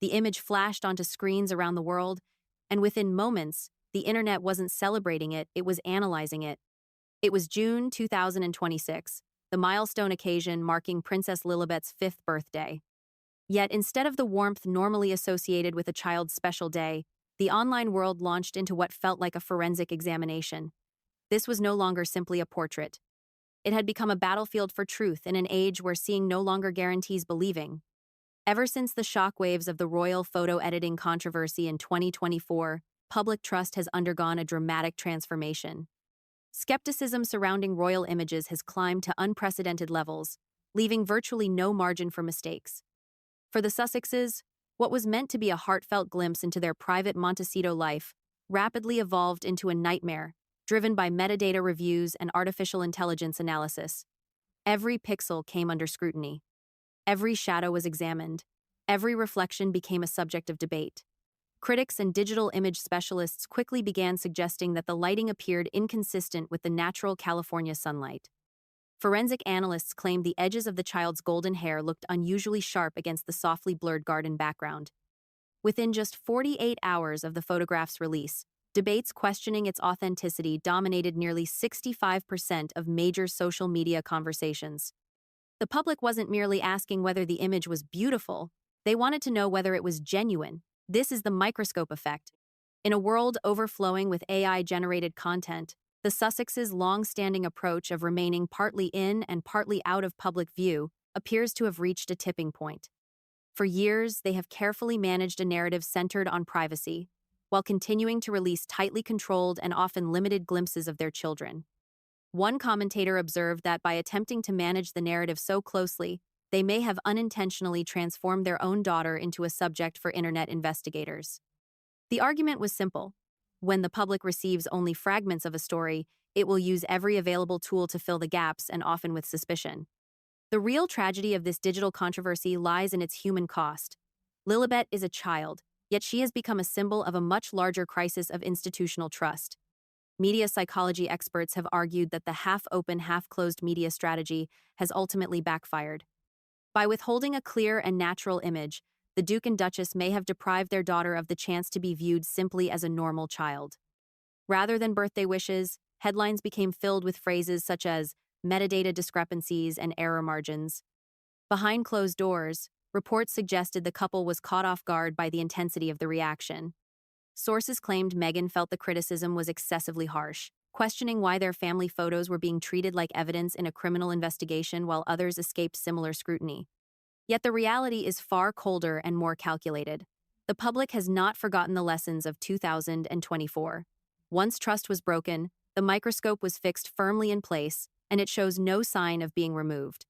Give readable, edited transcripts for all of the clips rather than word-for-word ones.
The image flashed onto screens around the world, and within moments, the internet wasn't celebrating it, it was analyzing it. It was June 2026, the milestone occasion marking Princess Lilibet's 5th birthday. Yet instead of the warmth normally associated with a child's special day, the online world launched into what felt like a forensic examination. This was no longer simply a portrait. It had become a battlefield for truth in an age where seeing no longer guarantees believing. Ever since the shockwaves of the royal photo editing controversy in 2024, public trust has undergone a dramatic transformation. Skepticism surrounding royal images has climbed to unprecedented levels, leaving virtually no margin for mistakes. For the Sussexes, what was meant to be a heartfelt glimpse into their private Montecito life rapidly evolved into a nightmare, driven by metadata reviews and artificial intelligence analysis. Every pixel came under scrutiny. Every shadow was examined. Every reflection became a subject of debate. Critics and digital image specialists quickly began suggesting that the lighting appeared inconsistent with the natural California sunlight. Forensic analysts claimed the edges of the child's golden hair looked unusually sharp against the softly blurred garden background. Within just 48 hours of the photograph's release, debates questioning its authenticity dominated nearly 65% of major social media conversations. The public wasn't merely asking whether the image was beautiful, they wanted to know whether it was genuine. This is the microscope effect. In a world overflowing with AI-generated content, the Sussexes' long-standing approach of remaining partly in and partly out of public view appears to have reached a tipping point. For years, they have carefully managed a narrative centered on privacy, while continuing to release tightly controlled and often limited glimpses of their children. One commentator observed that by attempting to manage the narrative so closely, they may have unintentionally transformed their own daughter into a subject for internet investigators. The argument was simple. When the public receives only fragments of a story, it will use every available tool to fill the gaps, and often with suspicion. The real tragedy of this digital controversy lies in its human cost. Lilibet is a child, yet she has become a symbol of a much larger crisis of institutional trust. Media psychology experts have argued that the half-open, half-closed media strategy has ultimately backfired. By withholding a clear and natural image, the Duke and Duchess may have deprived their daughter of the chance to be viewed simply as a normal child. Rather than birthday wishes, headlines became filled with phrases such as metadata discrepancies and error margins. Behind closed doors, reports suggested the couple was caught off guard by the intensity of the reaction. Sources claimed Meghan felt the criticism was excessively harsh, questioning why their family photos were being treated like evidence in a criminal investigation while others escaped similar scrutiny. Yet the reality is far colder and more calculated. The public has not forgotten the lessons of 2024. Once trust was broken, the microscope was fixed firmly in place, and it shows no sign of being removed.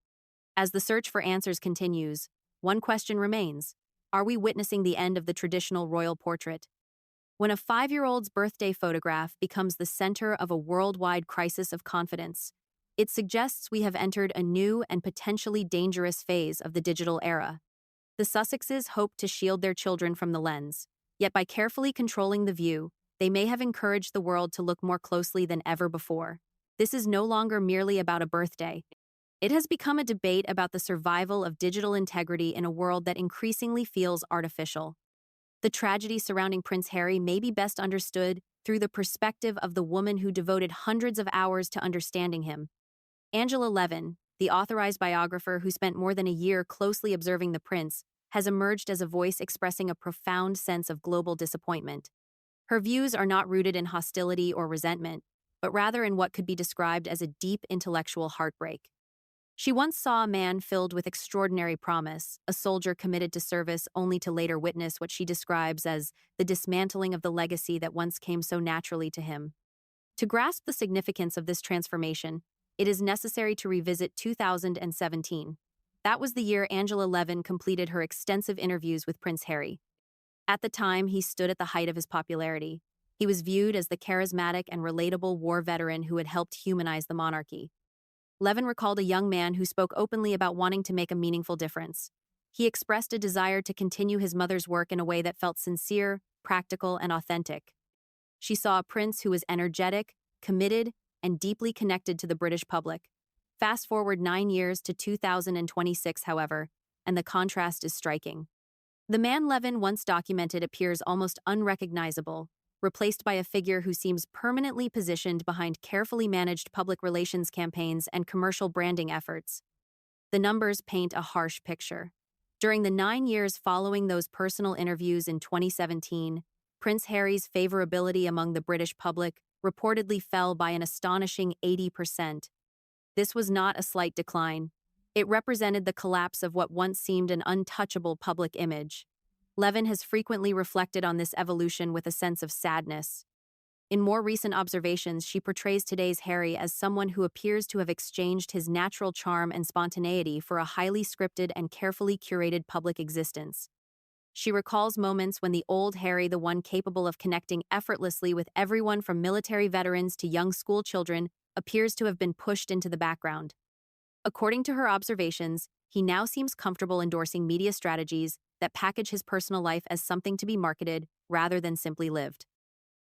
As the search for answers continues, one question remains: are we witnessing the end of the traditional royal portrait? When a 5-year-old's birthday photograph becomes the center of a worldwide crisis of confidence, it suggests we have entered a new and potentially dangerous phase of the digital era. The Sussexes hope to shield their children from the lens, yet by carefully controlling the view, they may have encouraged the world to look more closely than ever before. This is no longer merely about a birthday. It has become a debate about the survival of digital integrity in a world that increasingly feels artificial. The tragedy surrounding Prince Harry may be best understood through the perspective of the woman who devoted hundreds of hours to understanding him. Angela Levin, the authorized biographer who spent more than a year closely observing the prince, has emerged as a voice expressing a profound sense of global disappointment. Her views are not rooted in hostility or resentment, but rather in what could be described as a deep intellectual heartbreak. She once saw a man filled with extraordinary promise, a soldier committed to service only to later witness what she describes as the dismantling of the legacy that once came so naturally to him. To grasp the significance of this transformation, it is necessary to revisit 2017. That was the year Angela Levin completed her extensive interviews with Prince Harry. At the time, he stood at the height of his popularity. He was viewed as the charismatic and relatable war veteran who had helped humanize the monarchy. Levin recalled a young man who spoke openly about wanting to make a meaningful difference. He expressed a desire to continue his mother's work in a way that felt sincere, practical, and authentic. She saw a prince who was energetic, committed, and deeply connected to the British public. Fast forward 9 years to 2026, however, and the contrast is striking. The man Levin once documented appears almost unrecognizable, replaced by a figure who seems permanently positioned behind carefully managed public relations campaigns and commercial branding efforts. The numbers paint a harsh picture. During the 9 years following those personal interviews in 2017, Prince Harry's favorability among the British public reportedly fell by an astonishing 80%. This was not a slight decline. It represented the collapse of what once seemed an untouchable public image. Levin has frequently reflected on this evolution with a sense of sadness. In more recent observations, she portrays today's Harry as someone who appears to have exchanged his natural charm and spontaneity for a highly scripted and carefully curated public existence. She recalls moments when the old Harry, the one capable of connecting effortlessly with everyone from military veterans to young school children, appears to have been pushed into the background. According to her observations, he now seems comfortable endorsing media strategies that package his personal life as something to be marketed rather than simply lived.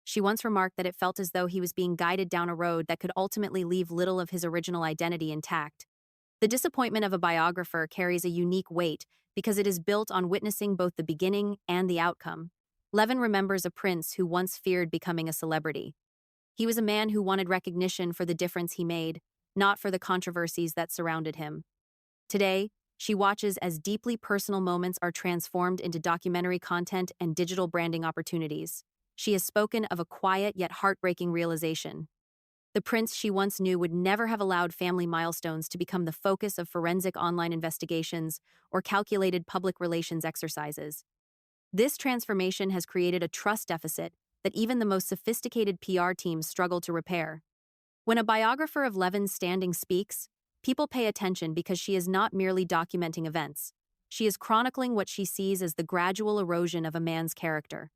She once remarked that it felt as though he was being guided down a road that could ultimately leave little of his original identity intact. The disappointment of a biographer carries a unique weight because it is built on witnessing both the beginning and the outcome. Levin remembers a prince who once feared becoming a celebrity. He was a man who wanted recognition for the difference he made, not for the controversies that surrounded him. Today, she watches as deeply personal moments are transformed into documentary content and digital branding opportunities. She has spoken of a quiet yet heartbreaking realization. The prince she once knew would never have allowed family milestones to become the focus of forensic online investigations or calculated public relations exercises. This transformation has created a trust deficit that even the most sophisticated PR teams struggle to repair. When a biographer of Levin's standing speaks, people pay attention because she is not merely documenting events. She is chronicling what she sees as the gradual erosion of a man's character.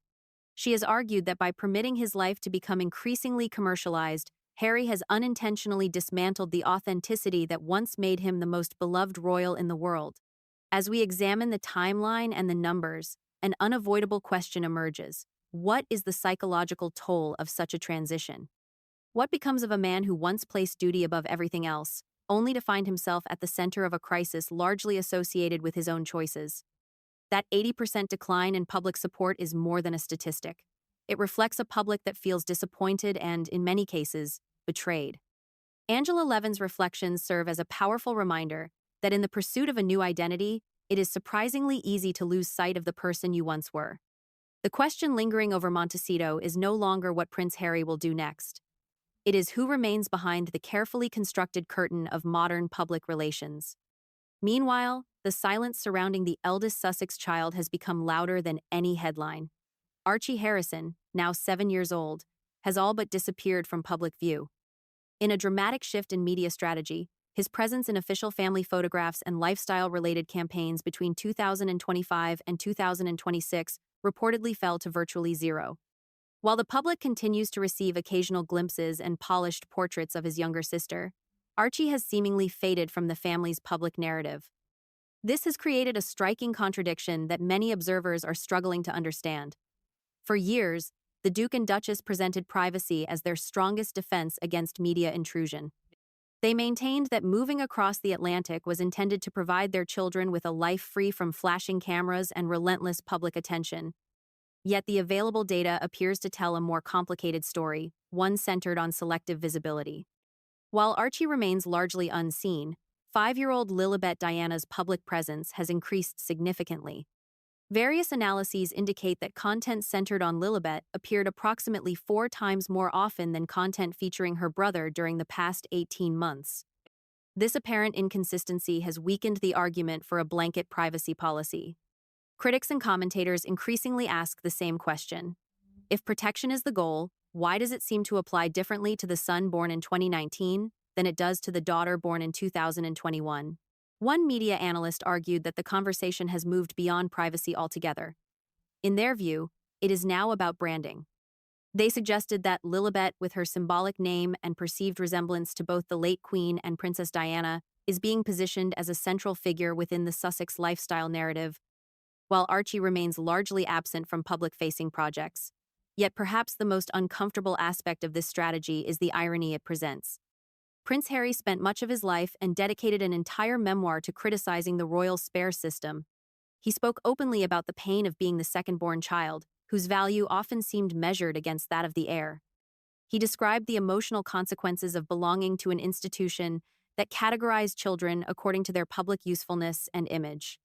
She has argued that by permitting his life to become increasingly commercialized, Harry has unintentionally dismantled the authenticity that once made him the most beloved royal in the world. As we examine the timeline and the numbers, an unavoidable question emerges. What is the psychological toll of such a transition? What becomes of a man who once placed duty above everything else, only to find himself at the center of a crisis largely associated with his own choices? That 80% decline in public support is more than a statistic. It reflects a public that feels disappointed and, in many cases, betrayed. Angela Levin's reflections serve as a powerful reminder that in the pursuit of a new identity, it is surprisingly easy to lose sight of the person you once were. The question lingering over Montecito is no longer what Prince Harry will do next. It is who remains behind the carefully constructed curtain of modern public relations. Meanwhile, the silence surrounding the eldest Sussex child has become louder than any headline. Archie Harrison, now 7 years old, has all but disappeared from public view. In a dramatic shift in media strategy, his presence in official family photographs and lifestyle-related campaigns between 2025 and 2026 reportedly fell to virtually zero. While the public continues to receive occasional glimpses and polished portraits of his younger sister, Archie has seemingly faded from the family's public narrative. This has created a striking contradiction that many observers are struggling to understand. For years, the Duke and Duchess presented privacy as their strongest defense against media intrusion. They maintained that moving across the Atlantic was intended to provide their children with a life free from flashing cameras and relentless public attention. Yet the available data appears to tell a more complicated story, one centered on selective visibility. While Archie remains largely unseen, 5-year-old Lilibet Diana's public presence has increased significantly. Various analyses indicate that content centered on Lilibet appeared approximately 4 times more often than content featuring her brother during the past 18 months. This apparent inconsistency has weakened the argument for a blanket privacy policy. Critics and commentators increasingly ask the same question. If protection is the goal, why does it seem to apply differently to the son born in 2019 than it does to the daughter born in 2021? One media analyst argued that the conversation has moved beyond privacy altogether. In their view, it is now about branding. They suggested that Lilibet, with her symbolic name and perceived resemblance to both the late Queen and Princess Diana, is being positioned as a central figure within the Sussex lifestyle narrative, while Archie remains largely absent from public-facing projects. Yet perhaps the most uncomfortable aspect of this strategy is the irony it presents. Prince Harry spent much of his life and dedicated an entire memoir to criticizing the royal spare system. He spoke openly about the pain of being the second-born child, whose value often seemed measured against that of the heir. He described the emotional consequences of belonging to an institution that categorized children according to their public usefulness and image.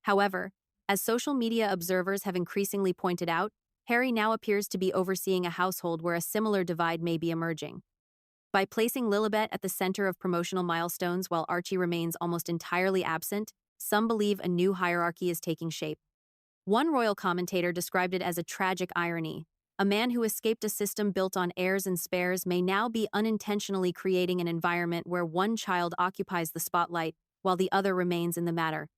However, as social media observers have increasingly pointed out, Harry now appears to be overseeing a household where a similar divide may be emerging. By placing Lilibet at the center of promotional milestones while Archie remains almost entirely absent, some believe a new hierarchy is taking shape. One royal commentator described it as a tragic irony. A man who escaped a system built on heirs and spares may now be unintentionally creating an environment where one child occupies the spotlight while the other remains in the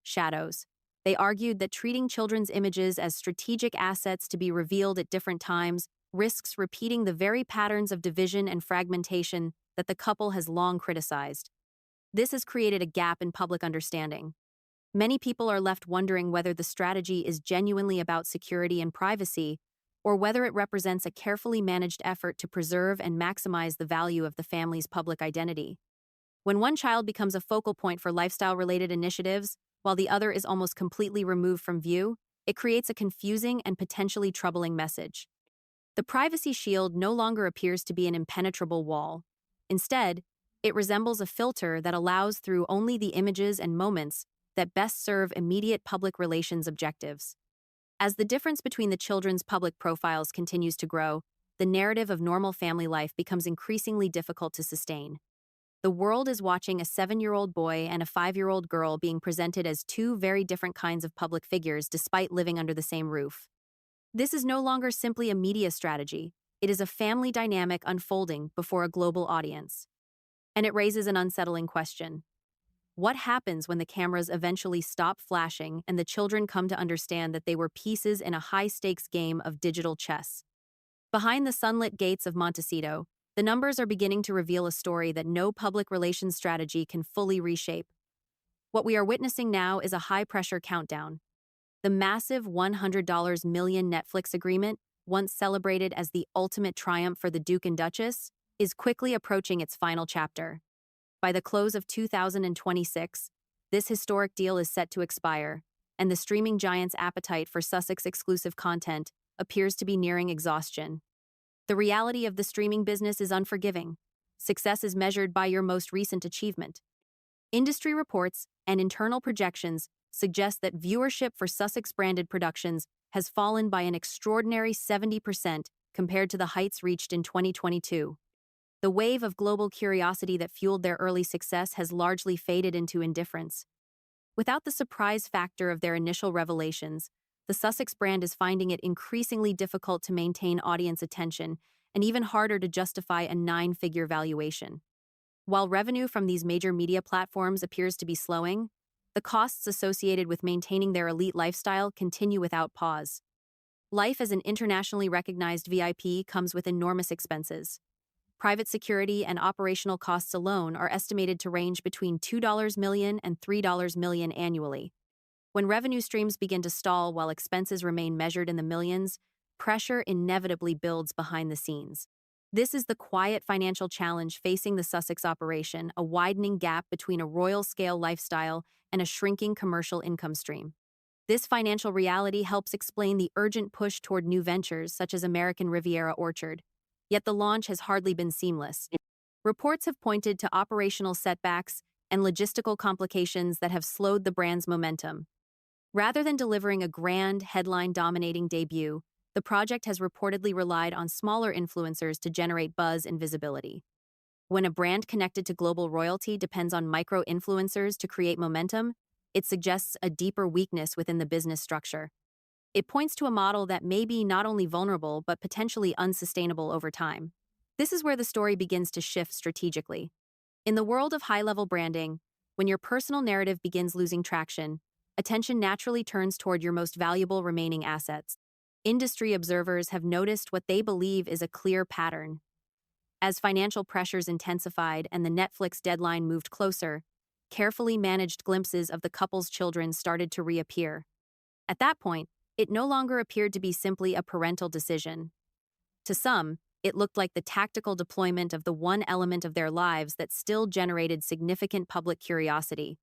shadows. They argued that treating children's images as strategic assets to be revealed at different times risks repeating the very patterns of division and fragmentation that the couple has long criticized. This has created a gap in public understanding. Many people are left wondering whether the strategy is genuinely about security and privacy, or whether it represents a carefully managed effort to preserve and maximize the value of the family's public identity. When one child becomes a focal point for lifestyle-related initiatives, while the other is almost completely removed from view, it creates a confusing and potentially troubling message. The privacy shield no longer appears to be an impenetrable wall. Instead, it resembles a filter that allows through only the images and moments that best serve immediate public relations objectives. As the difference between the children's public profiles continues to grow, the narrative of normal family life becomes increasingly difficult to sustain. The world is watching a 7-year-old boy and a 5-year-old girl being presented as two very different kinds of public figures despite living under the same roof. This is no longer simply a media strategy, it is a family dynamic unfolding before a global audience. And it raises an unsettling question. What happens when the cameras eventually stop flashing and the children come to understand that they were pieces in a high-stakes game of digital chess? Behind the sunlit gates of Montecito, the numbers are beginning to reveal a story that no public relations strategy can fully reshape. What we are witnessing now is a high-pressure countdown. The massive $100 million Netflix agreement, once celebrated as the ultimate triumph for the Duke and Duchess, is quickly approaching its final chapter. By the close of 2026, this historic deal is set to expire, and the streaming giant's appetite for Sussex-exclusive content appears to be nearing exhaustion. The reality of the streaming business is unforgiving. Success is measured by your most recent achievement. Industry reports and internal projections suggest that viewership for Sussex-branded productions has fallen by an extraordinary 70% compared to the heights reached in 2022. The wave of global curiosity that fueled their early success has largely faded into indifference. Without the surprise factor of their initial revelations, the Sussex brand is finding it increasingly difficult to maintain audience attention and even harder to justify a 9-figure valuation. While revenue from these major media platforms appears to be slowing, the costs associated with maintaining their elite lifestyle continue without pause. Life as an internationally recognized VIP comes with enormous expenses. Private security and operational costs alone are estimated to range between $2 million and $3 million annually. When revenue streams begin to stall while expenses remain measured in the millions, pressure inevitably builds behind the scenes. This is the quiet financial challenge facing the Sussex operation, a widening gap between a royal-scale lifestyle and a shrinking commercial income stream. This financial reality helps explain the urgent push toward new ventures such as American Riviera Orchard. Yet the launch has hardly been seamless. Reports have pointed to operational setbacks and logistical complications that have slowed the brand's momentum. Rather than delivering a grand, headline-dominating debut, the project has reportedly relied on smaller influencers to generate buzz and visibility. When a brand connected to global royalty depends on micro-influencers to create momentum, it suggests a deeper weakness within the business structure. It points to a model that may be not only vulnerable but potentially unsustainable over time. This is where the story begins to shift strategically. In the world of high-level branding, when your personal narrative begins losing traction, attention naturally turns toward your most valuable remaining assets. Industry observers have noticed what they believe is a clear pattern. As financial pressures intensified and the Netflix deadline moved closer, carefully managed glimpses of the couple's children started to reappear. At that point, it no longer appeared to be simply a parental decision. To some, it looked like the tactical deployment of the one element of their lives that still generated significant public curiosity.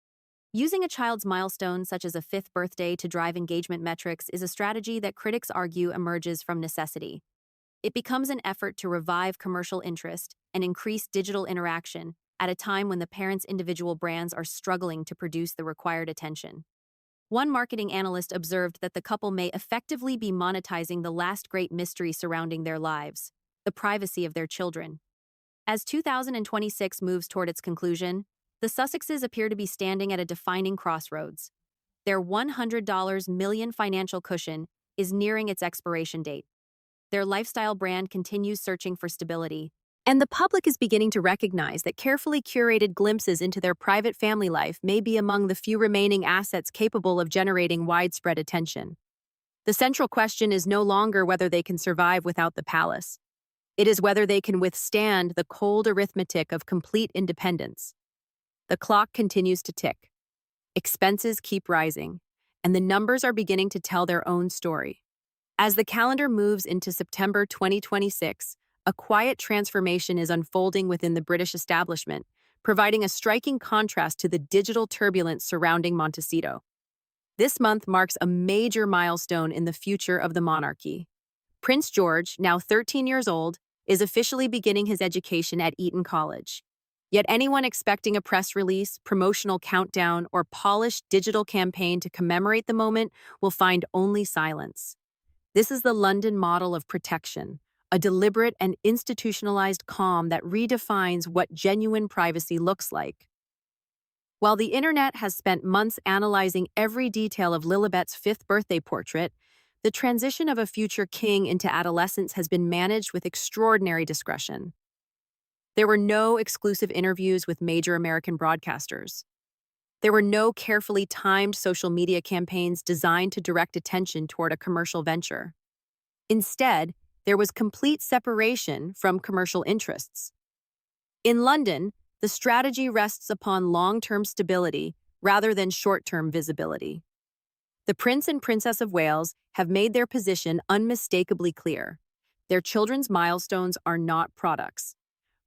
Using a child's milestone, such as a fifth birthday, to drive engagement metrics is a strategy that critics argue emerges from necessity. It becomes an effort to revive commercial interest and increase digital interaction at a time when the parents' individual brands are struggling to produce the required attention. One marketing analyst observed that the couple may effectively be monetizing the last great mystery surrounding their lives, the privacy of their children. As 2026 moves toward its conclusion, the Sussexes appear to be standing at a defining crossroads. Their $100 million financial cushion is nearing its expiration date. Their lifestyle brand continues searching for stability, and the public is beginning to recognize that carefully curated glimpses into their private family life may be among the few remaining assets capable of generating widespread attention. The central question is no longer whether they can survive without the palace. It is whether they can withstand the cold arithmetic of complete independence. The clock continues to tick. Expenses keep rising, and the numbers are beginning to tell their own story. As the calendar moves into September 2026, a quiet transformation is unfolding within the British establishment, providing a striking contrast to the digital turbulence surrounding Montecito. This month marks a major milestone in the future of the monarchy. Prince George, now 13 years old, is officially beginning his education at Eton College. Yet anyone expecting a press release, promotional countdown, or polished digital campaign to commemorate the moment will find only silence. This is the London model of protection, a deliberate and institutionalized calm that redefines what genuine privacy looks like. While the internet has spent months analyzing every detail of Lilibet's fifth birthday portrait, the transition of a future king into adolescence has been managed with extraordinary discretion. There were no exclusive interviews with major American broadcasters. There were no carefully timed social media campaigns designed to direct attention toward a commercial venture. Instead, there was complete separation from commercial interests. In London, the strategy rests upon long-term stability rather than short-term visibility. The Prince and Princess of Wales have made their position unmistakably clear. Their children's milestones are not products.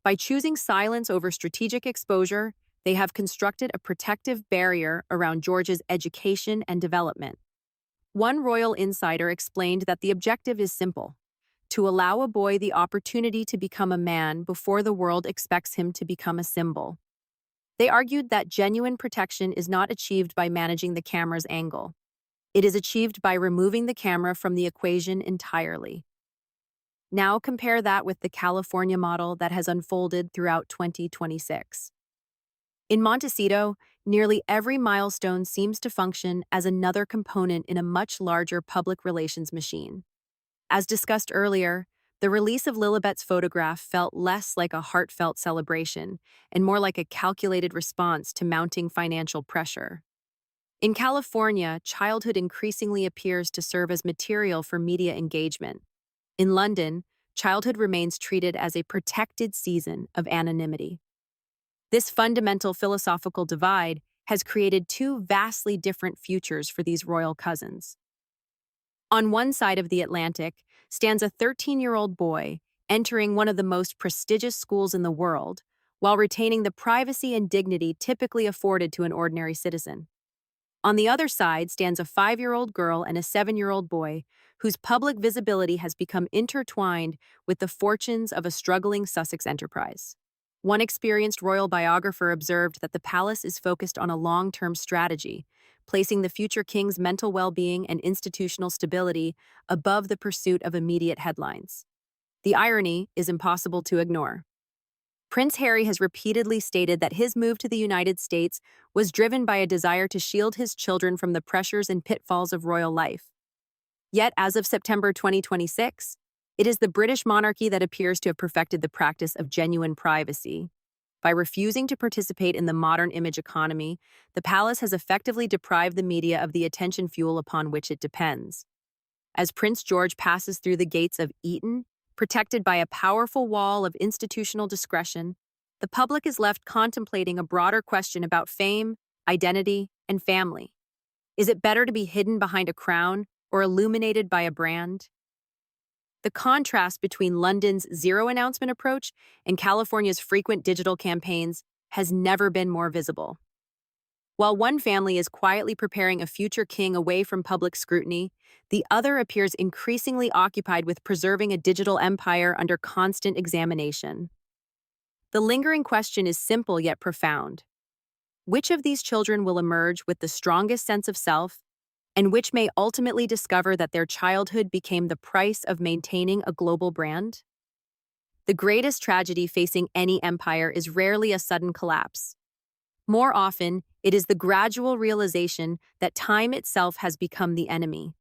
By choosing silence over strategic exposure, they have constructed a protective barrier around George's education and development. One royal insider explained that the objective is simple: to allow a boy the opportunity to become a man before the world expects him to become a symbol. They argued that genuine protection is not achieved by managing the camera's angle. It is achieved by removing the camera from the equation entirely. Now compare that with the California model that has unfolded throughout 2026. In Montecito, nearly every milestone seems to function as another component in a much larger public relations machine. As discussed earlier, the release of Lilibet's photograph felt less like a heartfelt celebration and more like a calculated response to mounting financial pressure. In California, childhood increasingly appears to serve as material for media engagement. In London, childhood remains treated as a protected season of anonymity. This fundamental philosophical divide has created two vastly different futures for these royal cousins. On one side of the Atlantic stands a 13-year-old boy entering one of the most prestigious schools in the world, while retaining the privacy and dignity typically afforded to an ordinary citizen. On the other side stands a 5-year-old girl and a 7-year-old boy whose public visibility has become intertwined with the fortunes of a struggling Sussex enterprise. One experienced royal biographer observed that the palace is focused on a long-term strategy, placing the future king's mental well-being and institutional stability above the pursuit of immediate headlines. The irony is impossible to ignore. Prince Harry has repeatedly stated that his move to the United States was driven by a desire to shield his children from the pressures and pitfalls of royal life. Yet, as of September 2026, it is the British monarchy that appears to have perfected the practice of genuine privacy. By refusing to participate in the modern image economy, the palace has effectively deprived the media of the attention fuel upon which it depends. As Prince George passes through the gates of Eton, protected by a powerful wall of institutional discretion, the public is left contemplating a broader question about fame, identity, and family. Is it better to be hidden behind a crown or illuminated by a brand? The contrast between London's zero-announcement approach and California's frequent digital campaigns has never been more visible. While one family is quietly preparing a future king away from public scrutiny, the other appears increasingly occupied with preserving a digital empire under constant examination. The lingering question is simple yet profound. Which of these children will emerge with the strongest sense of self, and which may ultimately discover that their childhood became the price of maintaining a global brand? The greatest tragedy facing any empire is rarely a sudden collapse. More often, it is the gradual realization that time itself has become the enemy.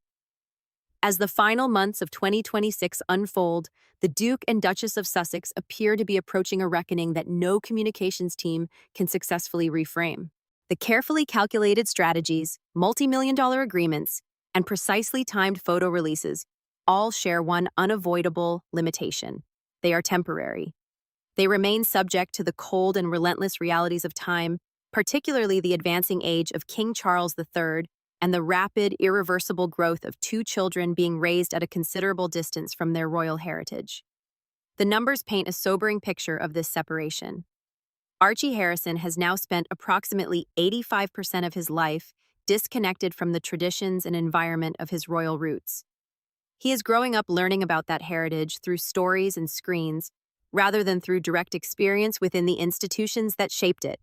As the final months of 2026 unfold, the Duke and Duchess of Sussex appear to be approaching a reckoning that no communications team can successfully reframe. The carefully calculated strategies, multi-million-dollar agreements, and precisely timed photo releases all share one unavoidable limitation. They are temporary. They remain subject to the cold and relentless realities of time, particularly the advancing age of King Charles III and the rapid, irreversible growth of two children being raised at a considerable distance from their royal heritage. The numbers paint a sobering picture of this separation. Archie Harrison has now spent approximately 85% of his life disconnected from the traditions and environment of his royal roots. He is growing up learning about that heritage through stories and screens, rather than through direct experience within the institutions that shaped it.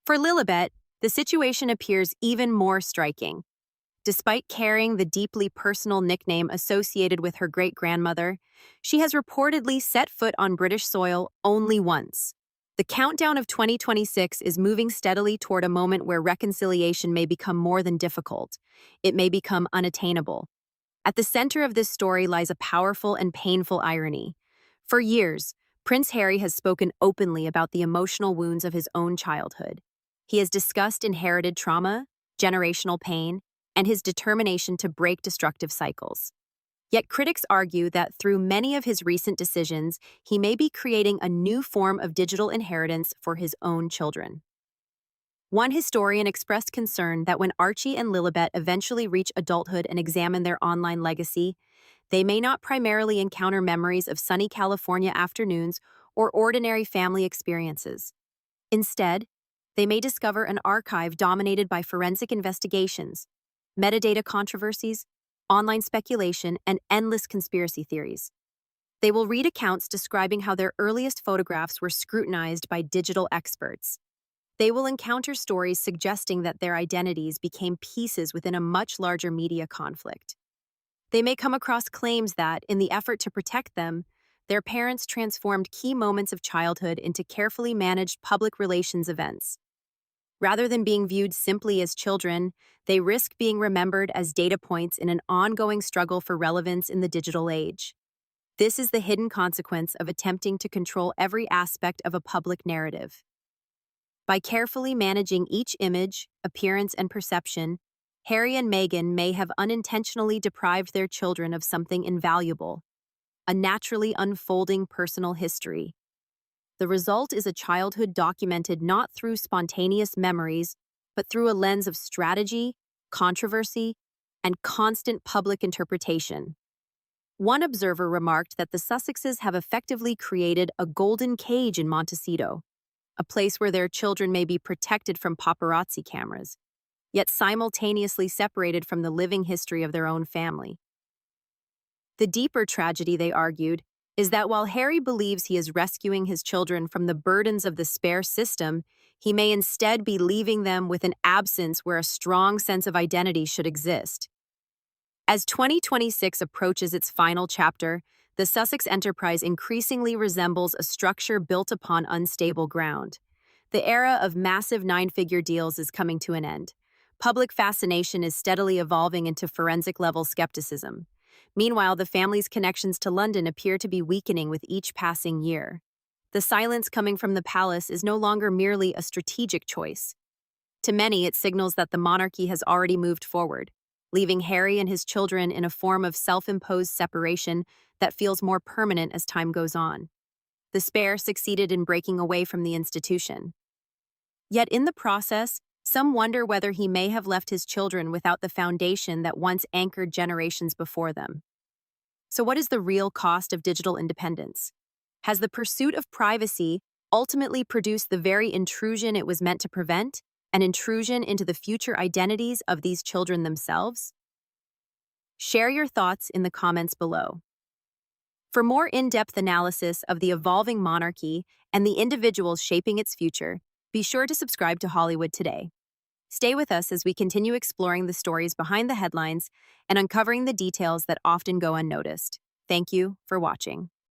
For Lilibet, the situation appears even more striking. Despite carrying the deeply personal nickname associated with her great-grandmother, she has reportedly set foot on British soil only once. The countdown of 2026 is moving steadily toward a moment where reconciliation may become more than difficult. It may become unattainable. At the center of this story lies a powerful and painful irony. For years, Prince Harry has spoken openly about the emotional wounds of his own childhood. He has discussed inherited trauma, generational pain, and his determination to break destructive cycles. Yet critics argue that through many of his recent decisions, he may be creating a new form of digital inheritance for his own children. One historian expressed concern that when Archie and Lilibet eventually reach adulthood and examine their online legacy, they may not primarily encounter memories of sunny California afternoons or ordinary family experiences. Instead, they may discover an archive dominated by forensic investigations, metadata controversies, online speculation, and endless conspiracy theories. They will read accounts describing how their earliest photographs were scrutinized by digital experts. They will encounter stories suggesting that their identities became pieces within a much larger media conflict. They may come across claims that, in the effort to protect them, their parents transformed key moments of childhood into carefully managed public relations events. Rather than being viewed simply as children, they risk being remembered as data points in an ongoing struggle for relevance in the digital age. This is the hidden consequence of attempting to control every aspect of a public narrative. By carefully managing each image, appearance, and perception, Harry and Meghan may have unintentionally deprived their children of something invaluable, a naturally unfolding personal history. The result is a childhood documented not through spontaneous memories, but through a lens of strategy, controversy, and constant public interpretation. One observer remarked that the Sussexes have effectively created a golden cage in Montecito, a place where their children may be protected from paparazzi cameras, yet simultaneously separated from the living history of their own family. The deeper tragedy, they argued, is that while Harry believes he is rescuing his children from the burdens of the spare system, he may instead be leaving them with an absence where a strong sense of identity should exist. As 2026 approaches its final chapter, the Sussex enterprise increasingly resembles a structure built upon unstable ground. The era of massive nine-figure deals is coming to an end. Public fascination is steadily evolving into forensic-level skepticism. Meanwhile, the family's connections to London appear to be weakening with each passing year. The silence coming from the palace is no longer merely a strategic choice. To many, it signals that the monarchy has already moved forward, leaving Harry and his children in a form of self-imposed separation that feels more permanent as time goes on. The spare succeeded in breaking away from the institution. Yet in the process, some wonder whether he may have left his children without the foundation that once anchored generations before them. So what is the real cost of digital independence? Has the pursuit of privacy ultimately produced the very intrusion it was meant to prevent? An intrusion into the future identities of these children themselves? Share your thoughts in the comments below. For more in-depth analysis of the evolving monarchy and the individuals shaping its future, be sure to subscribe to Hollywood Today. Stay with us as we continue exploring the stories behind the headlines and uncovering the details that often go unnoticed. Thank you for watching.